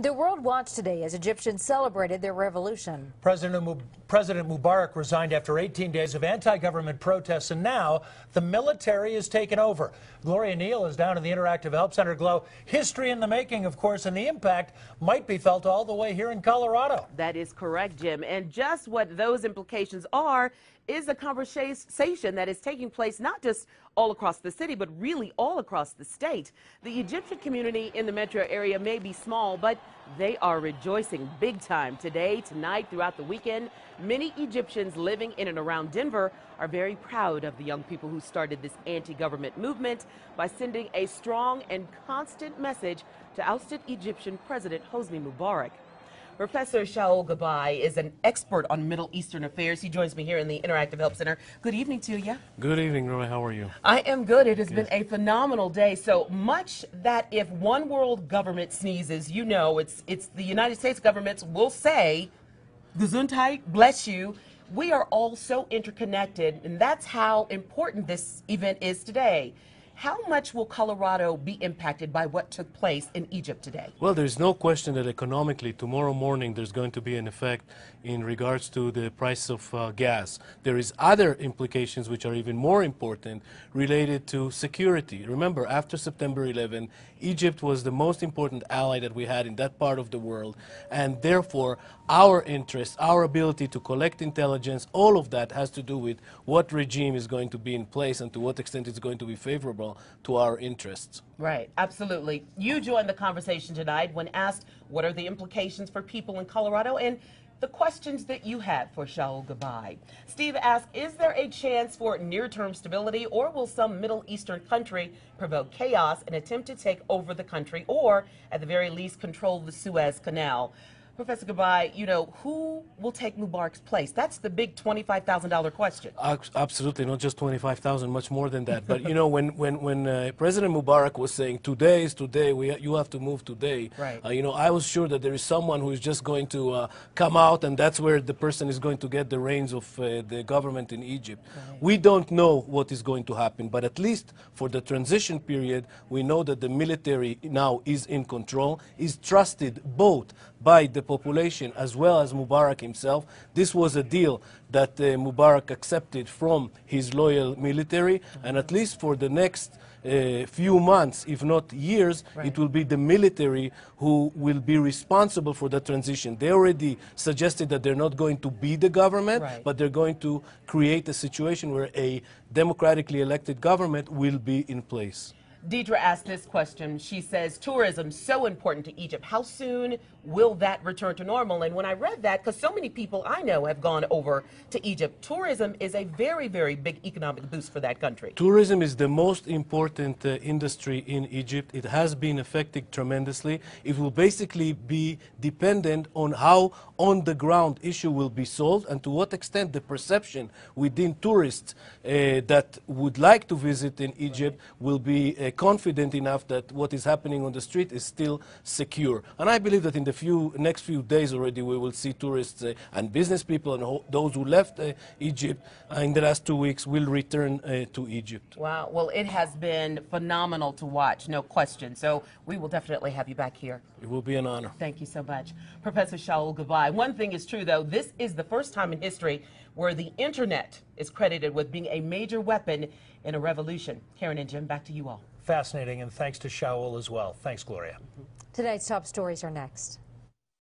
The world watched today as Egyptians celebrated their revolution. President Mubarak resigned after 18 days of anti-government protests, and now the military is taken over. Gloria Neal is down in the Interactive Help Center. Glow, history in the making, of course, and the impact might be felt all the way here in Colorado. That is correct, Jim. And just what those implications are is a conversation that is taking place not just all across the city, but really all across the state. The Egyptian community in the metro area may be small, but they are rejoicing big time today, tonight, throughout the weekend. Many Egyptians living in and around Denver are very proud of the young people who started this anti-government movement by sending a strong and constant message to ousted Egyptian President Hosni Mubarak. Professor Shaul Gabbay is an expert on Middle Eastern affairs. He joins me here in the Interactive Help Center. Good evening to you. Good evening, Roy. How are you? I am good. It has been a phenomenal day. So much that if one world government sneezes, you know, it's the United States governments will say, Gesundheit, bless you. We are all so interconnected, and that's how important this event is today. How much will Colorado be impacted by what took place in Egypt today? Well, there's no question that economically, tomorrow morning, there's going to be an effect in regards to the price of gas. There is other implications which are even more important related to security. Remember, after September 11, Egypt was the most important ally that we had in that part of the world, and therefore our interest, our ability to collect intelligence, all of that has to do with what regime is going to be in place and to what extent it's going to be favorable to our interests. Right, absolutely. You joined the conversation tonight when asked what are the implications for people in Colorado and the questions that you had for Shaul Gabbay. Steve asked, is there a chance for near-term stability, or will some Middle Eastern country provoke chaos and attempt to take over the country, or at the very least control the Suez Canal? Professor Gabbay, you know, who will take Mubarak's place? That's the big $25,000 question. Absolutely, not just 25,000, much more than that. But you know, when President Mubarak was saying today is today, you have to move today. Right. You know, I was sure that there is someone who is just going to come out, and that's where the person is going to get the reins of the government in Egypt. Right. We don't know what is going to happen, but at least for the transition period, we know that the military now is in control, is trusted both by the population as well as Mubarak himself. This was a deal that Mubarak accepted from his loyal military, and at least for the next few months, if not years, right, it will be the military who will be responsible for the transition. They already suggested that they're not going to be the government, right, but they're going to create a situation where a democratically elected government will be in place. Deidre asked this question. She says, tourism so important to Egypt. How soon will that return to normal? And when I read that, because so many people I know have gone over to Egypt, tourism is a very, very big economic boost for that country. Tourism is the most important industry in Egypt. It has been affected tremendously. It will basically be dependent on how on-the-ground issue will be solved and to what extent the perception within tourists that would like to visit in Egypt will be confident enough that what is happening on the street is still secure. And I believe that in the next few days already we will see tourists and business people and those who left Egypt in the last 2 weeks will return to Egypt. Wow. Well, it has been phenomenal to watch, no question. So we will definitely have you back here. It will be an honor. Thank you so much. Professor Shaul Gabbay. One thing is true, though. This is the first time in history where the internet is credited with being a major weapon in a revolution. Karen and Jim, back to you all. Fascinating, and thanks to Shaul as well. Thanks, Gloria. Tonight's top stories are next.